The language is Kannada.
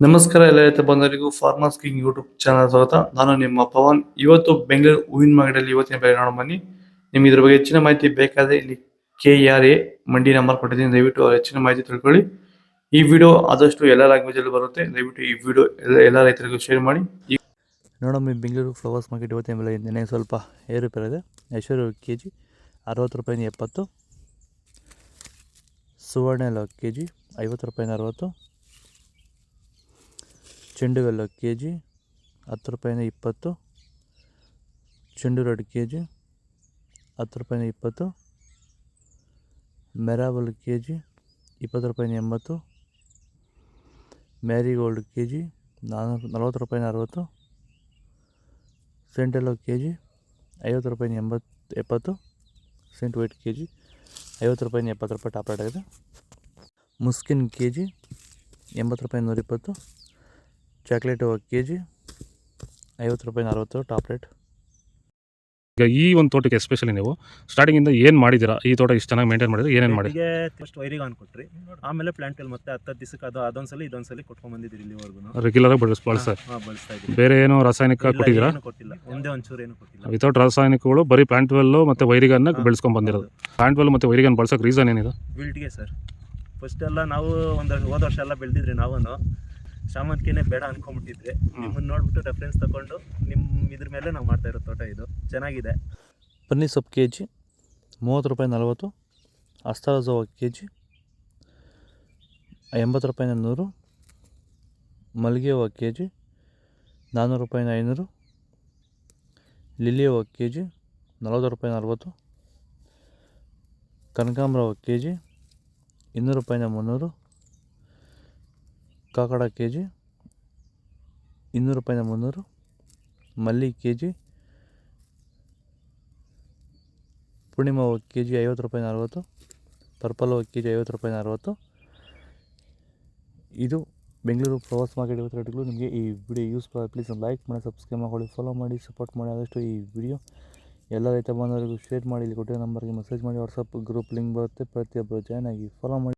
ನಮಸ್ಕಾರ ಎಲ್ಲ ರೈತ ಬಂಧುಗಳಿಗೂ ಫಾರ್ಮರ್ಸ್ ಕಿಂಗ್ ಯೂಟ್ಯೂಬ್ ಚಾನಲ್ ಸ್ವಾಗತ. ನಾನು ನಿಮ್ಮ ಪವನ್. ಇವತ್ತು ಬೆಂಗಳೂರು ಹೂವಿನ ಮಾರ್ಕೆಟಲ್ಲಿ ಇವತ್ತಿನ ಬೆಲೆ ನೋಡೋಣ ಬನ್ನಿ. ನಿಮ್ಗೆ ಇದ್ರ ಬಗ್ಗೆ ಹೆಚ್ಚಿನ ಮಾಹಿತಿ ಬೇಕಾದ್ರೆ ಇಲ್ಲಿ KRA ಮಂಡಿ ನಂಬರ್ ಕೊಟ್ಟಿದ್ದೀನಿ, ದಯವಿಟ್ಟು ಹೆಚ್ಚಿನ ಮಾಹಿತಿ ತಿಳ್ಕೊಳ್ಳಿ. ಈ ವಿಡಿಯೋ ಆದಷ್ಟು ಎಲ್ಲ ಲ್ಯಾಂಗ್ವೇಜ್ ಅಲ್ಲಿ ಬರುತ್ತೆ, ದಯವಿಟ್ಟು ಈ ವಿಡಿಯೋ ಎಲ್ಲ ರೈತರಿಗೂ ಶೇರ್ ಮಾಡಿ. ನೋಡಮ್ಮ, ಬೆಂಗಳೂರು ಫ್ಲವರ್ಸ್ ಮಾರ್ಕೆಟ್ ಇವತ್ತಿನ ಬೆಲೆ ನೆನೆ ಸ್ವಲ್ಪ ಏರುಪೇರು ಇದೆ. ಐಶ್ವರ್ಯ KG 60 ರೂಪಾಯಿನ 70, ಸುವರ್ಣ ಎಲ್ಲ KG 50 ರೂಪಾಯಿನ 60, ಚೆಂಡುವೆಲ್ಲ KG 10 ರೂಪಾಯಿನ 20, ಚೆಂಡು ರೆಡ್ KG 10 ರೂಪಾಯಿನ 20, ಮೆರಾಬಲ್ KG 20 ರೂಪಾಯಿನ 80, ಮ್ಯಾರಿಗೋಲ್ಡ್ KG 40 ರೂಪಾಯಿನ 60, ಸೆಂಟೆಲ್ಲೋ KG 50 ರೂಪಾಯಿನ 70, ಸೆಂಟ್ ವೈಟ್ KG 50 ರೂಪಾಯಿನ 70 ರೂಪಾಯಿ ಟಾಪ್ ರೇಟ್ ಆಗಿದೆ. ಮುಸ್ಕಿನ್ KG 80 ರೂಪಾಯಿನ 120, ಚಾಕ್ಲೇಟ್ KG 50 ರೂಪಾಯಿನ 60 ಟಾಪ್ ರೇಟ್. ಈಗ ಈ ಒಂದು ತೋಟಕ್ಕೆ ಎಸ್ಪೆಷಲಿ ನೀವು ಸ್ಟಾರ್ಟಿಂಗಿಂದ ಏನು ಮಾಡಿದ್ದೀರಾ? ಈ ತೋಟ ಇಷ್ಟು ಚೆನ್ನಾಗಿ ಮೇಂಟೈನ್ ಮಾಡಿದ್ರೆ ಏನೇನು ಮಾಡಿ? ಫಸ್ಟ್ ವೈರಿಗೆ ಕೊಟ್ರಿ, ಆಮೇಲೆ ಪ್ಲಾಂಟ್ ಮತ್ತೆ 10 ದಿವಸಕ್ಕೆ ಅದೊಂದ್ಸಲಿ ಇದೊಂದ್ಸಲಿ ಕೊಟ್ಕೊಂಡ್ ಬಂದಿದ್ದೀರಿ ಇಲ್ಲಿವರೆಗೂ. ರೆಗ್ಯುಲರ್ ಆಗಿ ಬಳಸ್ತಾ ಇದ್ದೀವಿ. ಬೇರೆ ಏನು ರಾಸಾಯನಿಕ ಕೊಟ್ಟಿದ್ದೀರಾ? ಕೊಟ್ಟಿಲ್ಲ, ಒಂದೇ ಒಂಚೂರು ಏನು ಕೊಟ್ಟಿಲ್ಲ. ವಿತೌಟ್ ರಾಸಾಯನಿಕಗಳು ಬರೀ ಪ್ಲಾಂಟ್ ವೆಲ್ಲು ಮತ್ತು ವೈರಿಗನ್ನ ಬೆಳೆಸ್ಕೊಂಡು ಬಂದಿರೋದು. ಪ್ಲಾಂಟ್ ವೆಲ್ ಮತ್ತು ವೈರಿಗನ್ ಬಳಸೋಕೆ ರೀಸನ್ ಏನಿದೆ? ವಿಲ್ಟ್ಗೆ ಸರ್. ಫಸ್ಟ್ ಎಲ್ಲ ನಾವು ಹೋದ ವರ್ಷ ಎಲ್ಲ ಬೆಳೆದಿದ್ರಿ, ನಾವು ಶಾಮಂತಿಗೆನೇ ಬೇಡ ಅನ್ಕೊಂಡ್ಬಿಟ್ಟಿದ್ರಿ. ನಿಮ್ಮನ್ನು ನೋಡ್ಬಿಟ್ಟು ರೆಫರೆನ್ಸ್ ತಗೊಂಡು ನಿಮ್ಮ ಇದ್ರ ಮೇಲೆ ನಾವು ಮಾಡ್ತಾ ಇರೋ ತೋಟ ಇದು ಚೆನ್ನಾಗಿದೆ. ಪನ್ನೀರ್ ಸೊಪ್ಪು KG 30 ರೂಪಾಯಿ 40, ಅಸ್ತಾರಜೋವ KG 80 ರೂಪಾಯಿನ 100, ಮಲ್ಲಿಗೆ ಹೂವು KG 400 ರೂಪಾಯಿನ 500, ಲಿಲಿ ಹೂವು KG 40 ರೂಪಾಯಿನ 60, ಕನಕಾಂಬರ ಹೂವು KG 200 ರೂಪಾಯಿನ 300, ಕಾಕಡ KG 200 ರೂಪಾಯಿನ 300, ಮಲ್ಲಿ KG, ಪೂರ್ಣಿಮಾ ಹೂವು KG 50 ರೂಪಾಯಿನ 60, ಪರ್ಪಲ್ ಹೂವು KG 50 ರೂಪಾಯಿನ 60. ಇದು ಬೆಂಗಳೂರು ಫ್ಲವರ್ಸ್ ಮಾರ್ಕೆಟ್ ಇವತ್ತು ರೇಟ್ಗಳು. ನಿಮಗೆ ಈ ವಿಡಿಯೋ ಯೂಸ್ಫುಲ್ ಆಗಿ ಪ್ಲೀಸ್ ಒಂದು ಲೈಕ್ ಮಾಡಿ, ಸಬ್ಸ್ಕ್ರೈಬ್ ಮಾಡಿ, ಫಾಲೋ ಮಾಡಿ, ಸಪೋರ್ಟ್ ಮಾಡಿ. ಆದಷ್ಟು ಈ ವಿಡಿಯೋ ಎಲ್ಲ ರೈತ ಬಂದವರಿಗೂ ಶೇರ್ ಮಾಡಿ. ಇಲ್ಲಿ ಕೊಟ್ಟಿರೋ ನಂಬರ್ಗೆ ಮೆಸೇಜ್ ಮಾಡಿ, ವಾಟ್ಸಪ್ ಗ್ರೂಪ್ ಲಿಂಕ್ ಬರುತ್ತೆ, ಪ್ರತಿಯೊಬ್ಬರು ಜಾಯ್ನ್ ಆಗಿ ಫಾಲೋ ಮಾಡಿ.